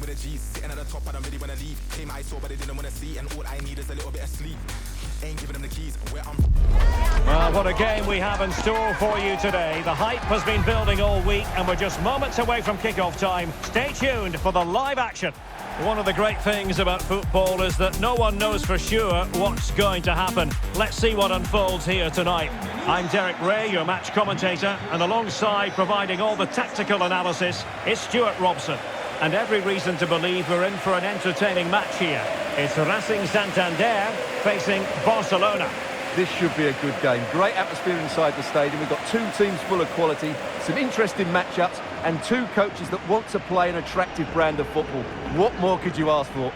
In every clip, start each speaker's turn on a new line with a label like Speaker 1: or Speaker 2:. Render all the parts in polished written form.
Speaker 1: with the G's. Sitting at the top, I don't really wanna leave. Came I saw, but they didn't wanna see. And all I need is a little bit of sleep. Ain't giving them the keys. Where I'm.
Speaker 2: Well, what a game we have in store for you today. The hype has been building all week, and we're just moments away from kick-off time. Stay tuned for the live action. One of the great things about football is that no one knows for sure what's going to happen. Let's see what unfolds here tonight. I'm Derek Ray, your match commentator, and alongside providing all the tactical analysis is Stuart Robson. And every reason to believe we're in for an entertaining match here. It's Racing Santander facing Barcelona.
Speaker 3: This should be a good game. Great atmosphere inside the stadium. We've got two teams full of quality, some interesting matchups, and two coaches that want to play an attractive brand of football. What more could you ask for?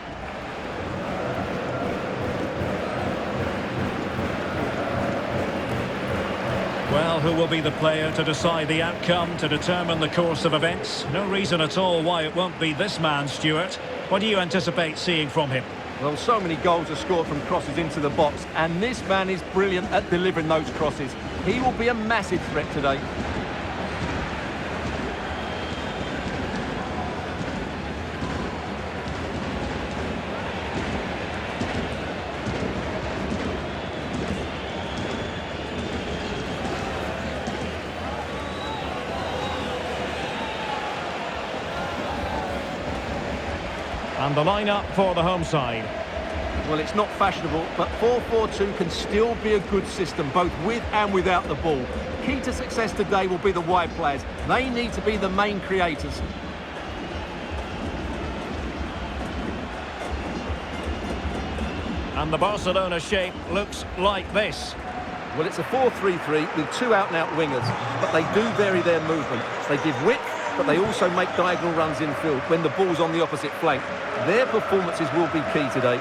Speaker 2: Well, who will be the player to decide the outcome, to determine the course of events? No reason at all why it won't be this man, Stuart. What do you anticipate seeing from him?
Speaker 3: Well, so many goals are scored from crosses into the box, and this man is brilliant at delivering those crosses. He will be a massive threat today.
Speaker 2: And the lineup for the home side.
Speaker 3: Well, it's not fashionable, but 4-4-2 can still be a good system, both with and without the ball. Key to success today will be the wide players. They need to be the main creators.
Speaker 2: And the Barcelona shape looks like this.
Speaker 3: Well, it's a 4-3-3 with two out-and-out wingers, but they do vary their movement. They give width, but they also make diagonal runs infield when the ball's on the opposite flank. Their performances will be key today.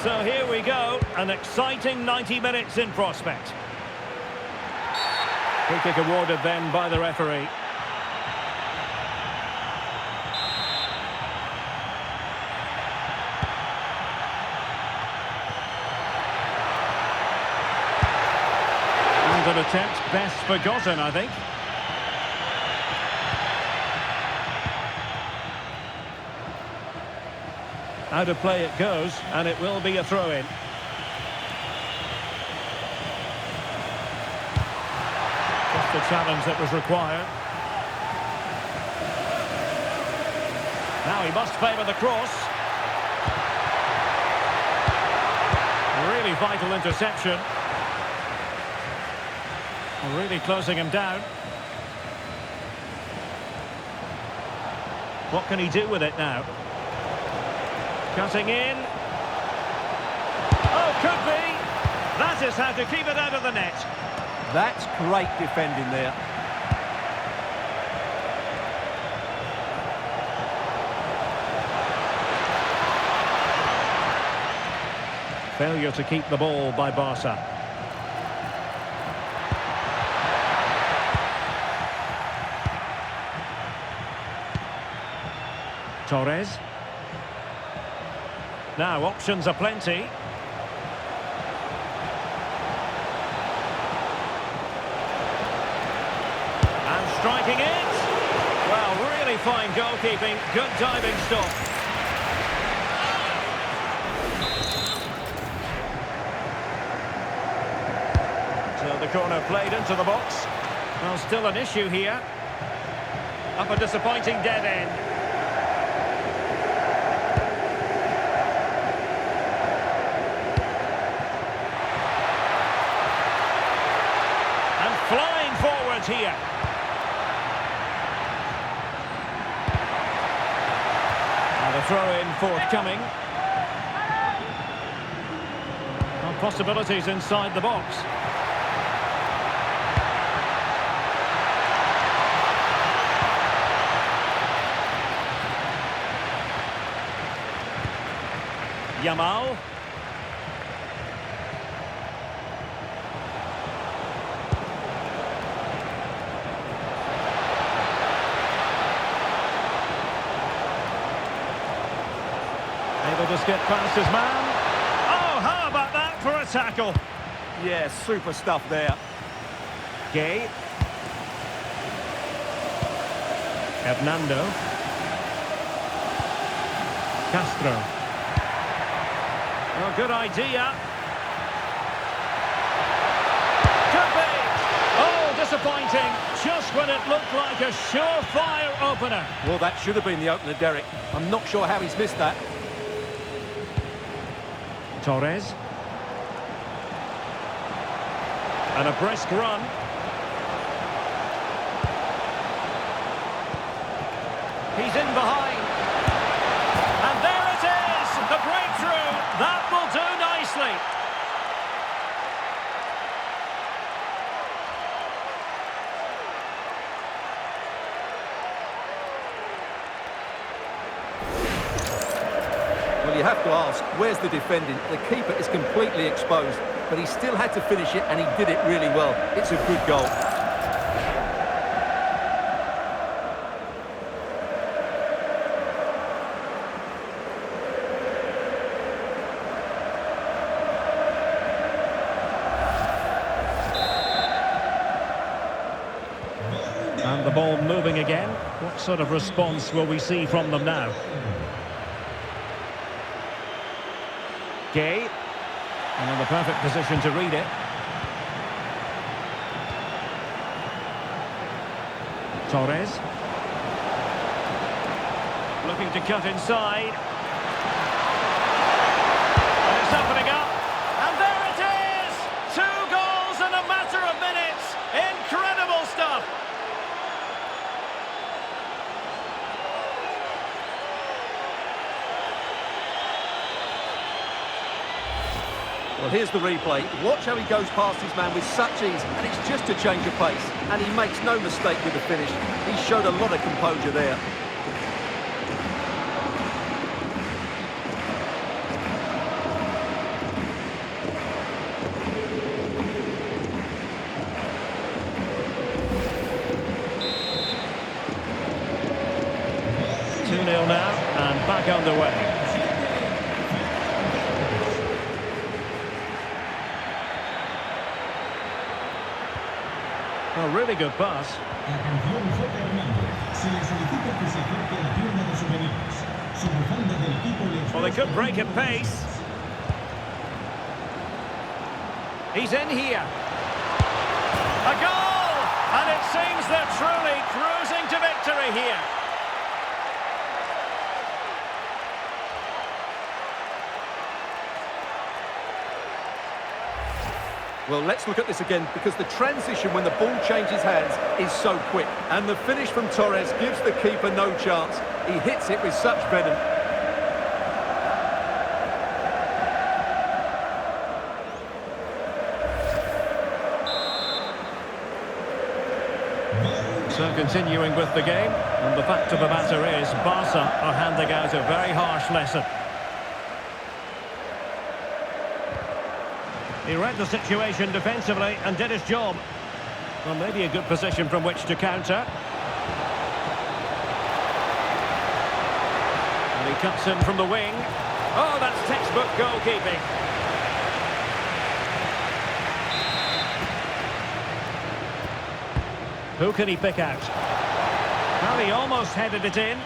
Speaker 2: So here we go, an exciting 90 minutes in prospect. Free kick awarded then by the referee. An attempt best forgotten, I think. Out of play it goes, and it will be a throw-in. Just the challenge that was required. Now he must favour the cross. Really vital interception. Really closing him down. What can he do with it now? Cutting in. Oh, could be. That is how to keep it out of the net.
Speaker 3: That's great defending there.
Speaker 2: Failure to keep the ball by Barca. Torres. Now options are plenty. And striking it. Well, really fine goalkeeping. Good diving stop. So the corner played into the box. Well, still an issue here. Up a disappointing dead end. Here. And a throw-in forthcoming. Well, possibilities inside the box. Yamal. Able to skip past his man. Oh, how about that for a tackle?
Speaker 3: Yeah, super stuff there.
Speaker 2: Gay. Hernando. Castro. Oh, good idea. Could be. Oh, disappointing. Just when it looked like a surefire opener.
Speaker 3: Well, that should have been the opener, Derek. I'm not sure how he's missed that.
Speaker 2: Torres. And a brisk run. He's in behind. And there it is! The breakthrough! That will do nicely.
Speaker 3: Well, you have to ask, where's the defending? The keeper is completely exposed, but he still had to finish it, and he did it really well. It's a good goal.
Speaker 2: And the ball moving again. What sort of response will we see from them now? Gay. And in the perfect position to read it. Torres. Looking to cut inside. And it's opening up. And there it is! 2 goals in a matter of minutes. Incredible stuff.
Speaker 3: Well, here's the replay. Watch how he goes past his man with such ease, and it's just a change of pace. And he makes no mistake with the finish. He showed a lot of composure there.
Speaker 2: Now, and back underway. A really good pass. Well, they could break at pace. He's in here. A goal! And it seems they're truly cruising to victory here.
Speaker 3: Well, let's look at this again, because the transition when the ball changes hands is so quick. And the finish from Torres gives the keeper no chance. He hits it with such venom.
Speaker 2: So continuing with the game, and the fact of the matter is Barca are handing out a very harsh lesson. He read the situation defensively and did his job. Well, maybe a good position from which to counter. And he cuts in from the wing. Oh, that's textbook goalkeeping. Who can he pick out? Well, he almost headed it in.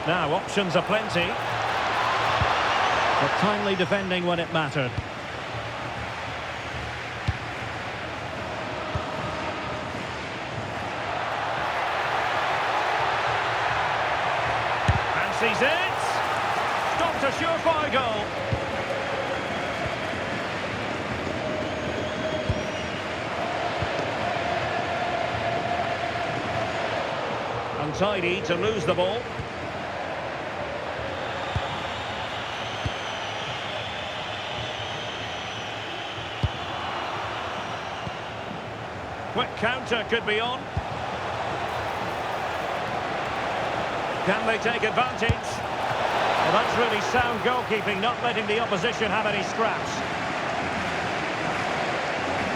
Speaker 2: Now, options are plenty. But timely defending when it mattered. Fancies it! Stopped a surefire goal. Untidy to lose the ball. Quick counter could be on. Can they take advantage? Well, that's really sound goalkeeping, not letting the opposition have any scraps.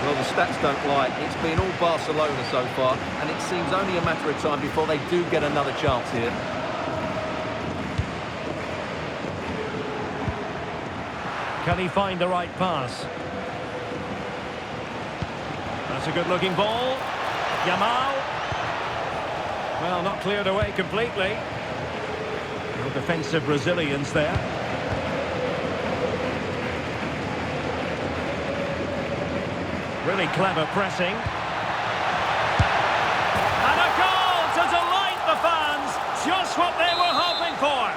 Speaker 3: Well, the stats don't lie. It's been all Barcelona so far, and it seems only a matter of time before they do get another chance here.
Speaker 2: Can he find the right pass? That's a good-looking ball. Yamal. Well, not cleared away completely. No defensive resilience there. Really clever pressing. And a goal to delight the fans. Just what they were hoping for.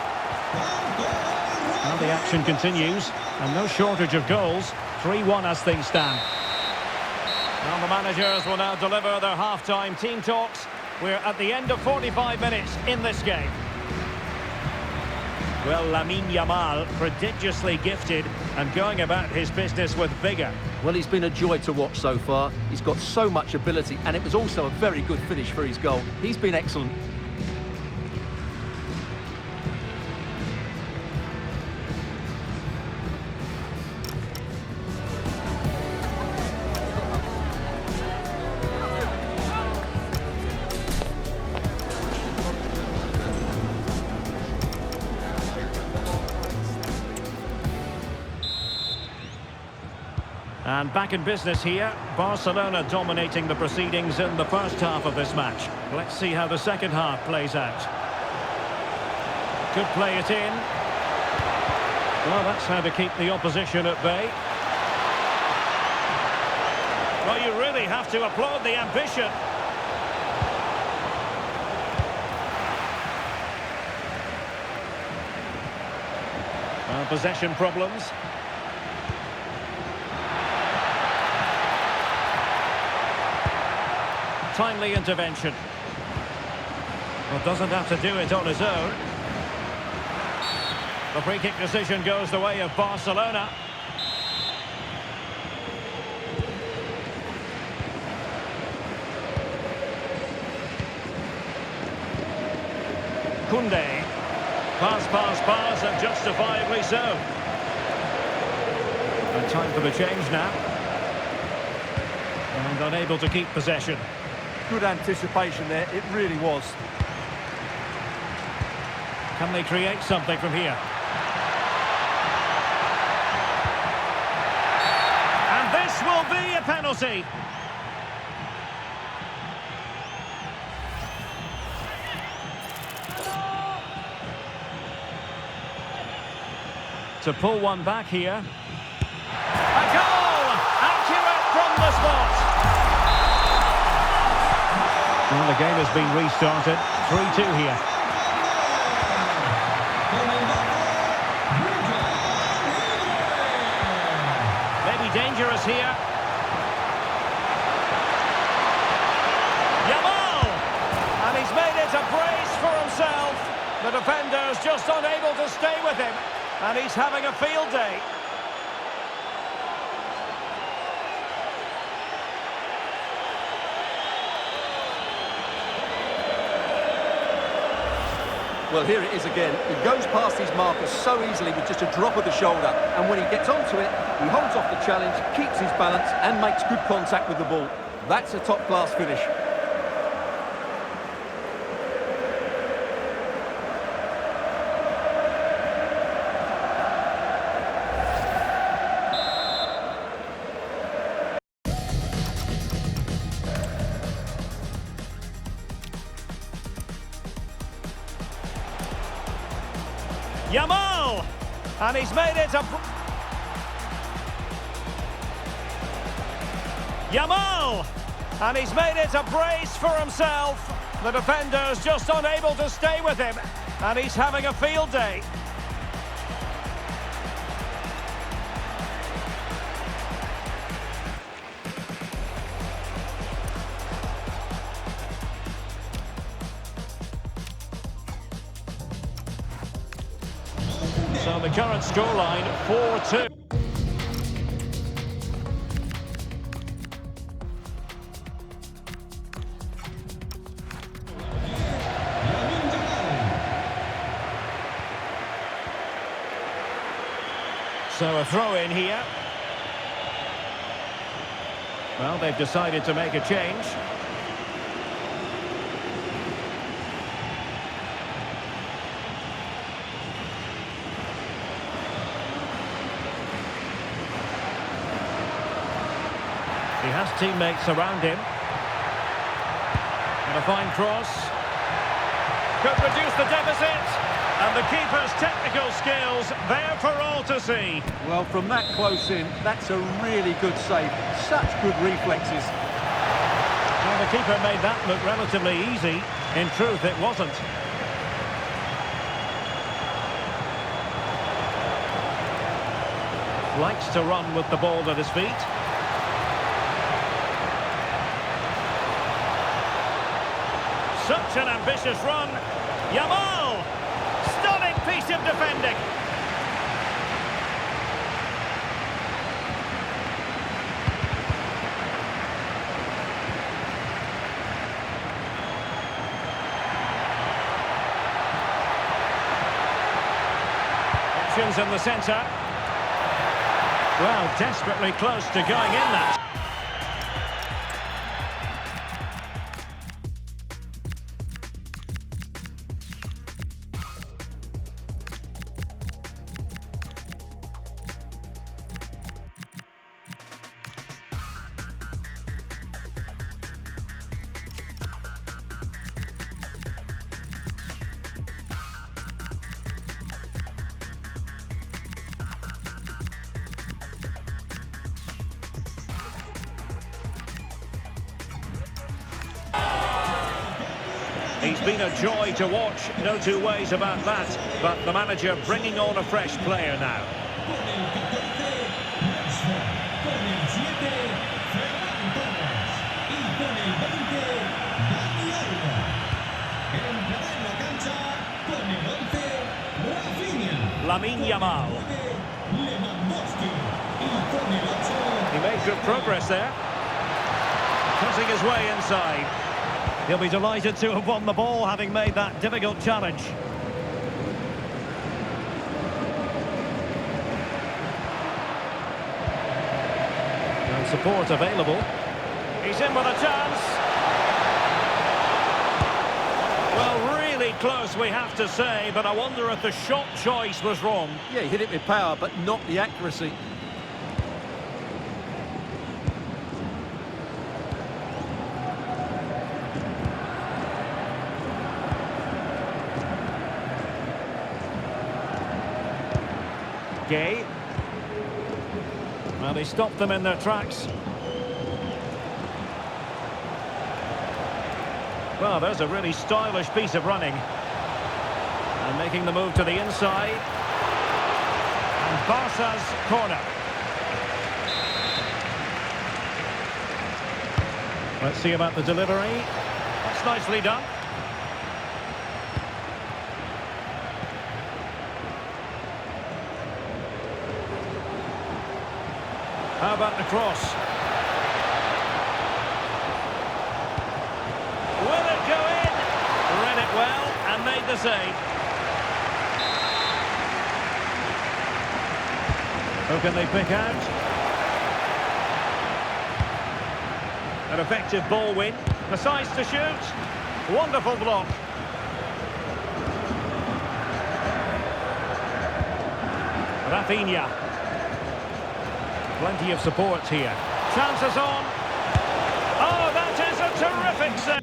Speaker 2: Now the action continues. And no shortage of goals. 3-1 as things stand. Now the managers will now deliver their half-time team talks. We're at the end of 45 minutes in this game. Well, Lamine Yamal, prodigiously gifted and going about his business with vigour.
Speaker 3: Well, he's been a joy to watch so far. He's got so much ability, and it was also a very good finish for his goal. He's been excellent.
Speaker 2: And back in business here, Barcelona dominating the proceedings in the first half of this match. Let's see how the second half plays out. Could play it in. Well, that's how to keep the opposition at bay. Well, you really have to applaud the ambition. Possession problems. Timely intervention. Well, doesn't have to do it on his own. The free kick decision goes the way of Barcelona. Koundé. Pass, and justifiably so. And time for the change now. And unable to keep possession.
Speaker 3: Good anticipation there, it really was.
Speaker 2: Can they create something from here? And this will be a penalty. To pull one back here. A goal! Accurate from the spot. Well, the game has been restarted. 3-2 here. Maybe dangerous here. Yamal! And he's made it a brace for himself. The defender's just unable to stay with him. And he's having a field day.
Speaker 3: Well, here it is again. He goes past his marker so easily with just a drop of the shoulder. And when he gets onto it, he holds off the challenge, keeps his balance and makes good contact with the ball. That's a top-class finish.
Speaker 2: Yamal! And he's made it a... Yamal! And he's made it a brace for himself. The defender's just unable to stay with him. And he's having a field day. So the current scoreline, 4-2. So a throw in here. Well, they've decided to make a change. He has teammates around him. And a fine cross. Could reduce the deficit. And the keeper's technical skills there for all to see.
Speaker 3: Well, from that close in, that's a really good save. Such good reflexes.
Speaker 2: Well, the keeper made that look relatively easy. In truth, it wasn't. Likes to run with the ball at his feet. Such an ambitious run. Yamal! Stunning piece of defending. Options in the centre. Well, desperately close to going in that. He's been a joy to watch, no two ways about that. But the manager bringing on a fresh player now. Lamine Yamal. He made good progress there. Cutting his way inside. He'll be delighted to have won the ball, having made that difficult challenge. And support available. He's in with a chance. Well, really close, we have to say, but I wonder if the shot choice was wrong.
Speaker 3: Yeah, he hit it with power, but not the accuracy.
Speaker 2: Gay. Well, he stopped them in their tracks. Well, there's a really stylish piece of running. And making the move to the inside. And Barca's corner. Let's see about the delivery. That's nicely done. How about the cross? Will it go in? Read it well and made the save. Who can they pick out? An effective ball win. Decides to shoot. Wonderful block. Rafinha. Plenty of support here. Chances on. Oh, that is a terrific save.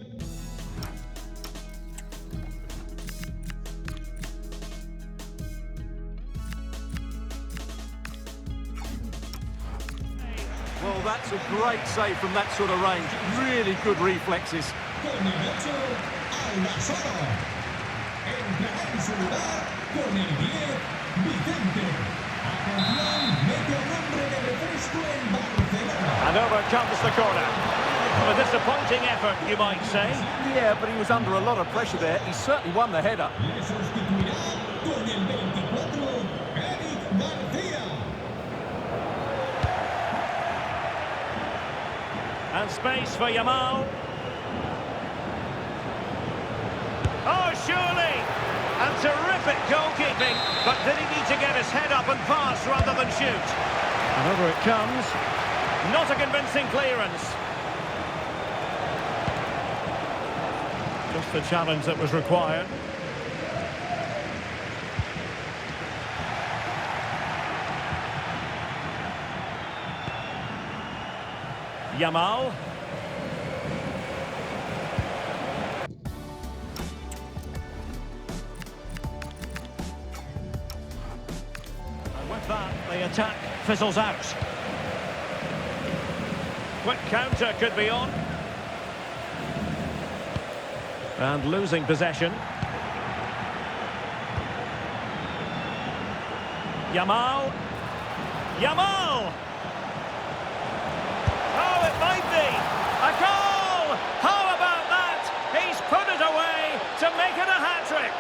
Speaker 3: Well, that's a great save from that sort of range. Really good reflexes.
Speaker 2: And over comes the corner. A disappointing effort, you might say.
Speaker 3: Yeah, but he was under a lot of pressure there. He certainly won the header.
Speaker 2: And space for Yamal. Oh, surely! And Terrific goalkeeping, but did he need to get his head up and pass rather than shoot? And over it comes. Not a convincing clearance. Just the challenge that was required. Yamal. And with that, the attack fizzles out. Quick counter could be on. And losing possession. Yamal. Yamal! Oh, it might be! A goal! How about that? He's put it away to make it a hat-trick.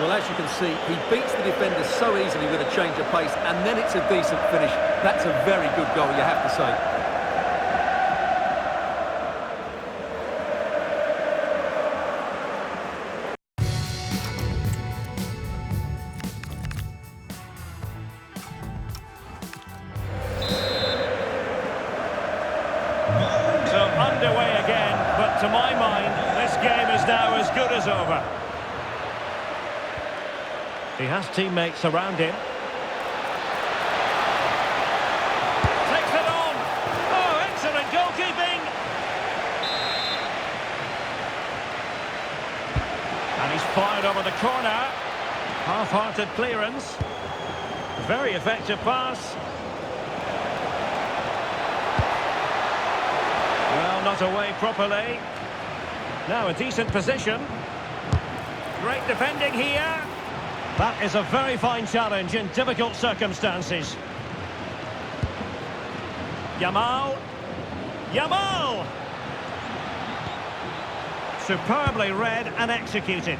Speaker 3: Well, as you can see, he beats the defender so easily with a change of pace, and then it's a decent finish. That's a very good goal, you have to say.
Speaker 2: So underway again, but to my mind, this game is now as good as over. He has teammates around him. Takes it on. Oh, excellent goalkeeping. And he's fired over the corner. Half-hearted clearance. Very effective pass. Well, not away properly. Now a decent position. Great defending here. That is a very fine challenge in difficult circumstances. Yamal. Yamal! Superbly read and executed.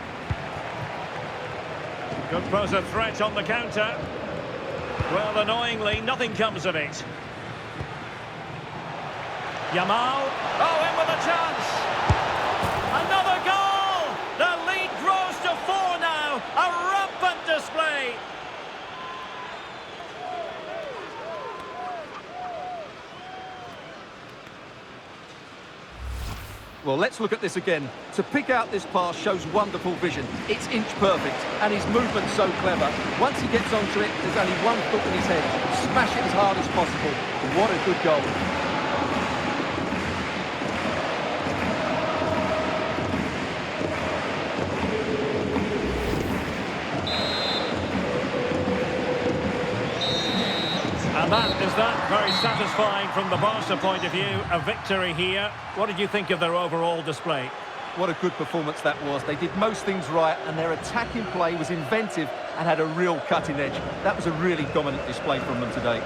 Speaker 2: Could pose a threat on the counter. Well, annoyingly, nothing comes of it. Yamal. Oh, in with a chance. Another goal! The lead grows to 4 now. A rampant display.
Speaker 3: Well, let's look at this again. To pick out this pass shows wonderful vision. It's inch perfect, and his movement's so clever. Once he gets onto it, there's only one thought in his head. Smash it as hard as possible. What a good goal.
Speaker 2: And that is that. Very satisfying from the Barca point of view. A victory here. What did you think of their overall display?
Speaker 3: What a good performance that was. They did most things right, and their attacking play was inventive and had a real cutting edge. That was a really dominant display from them today.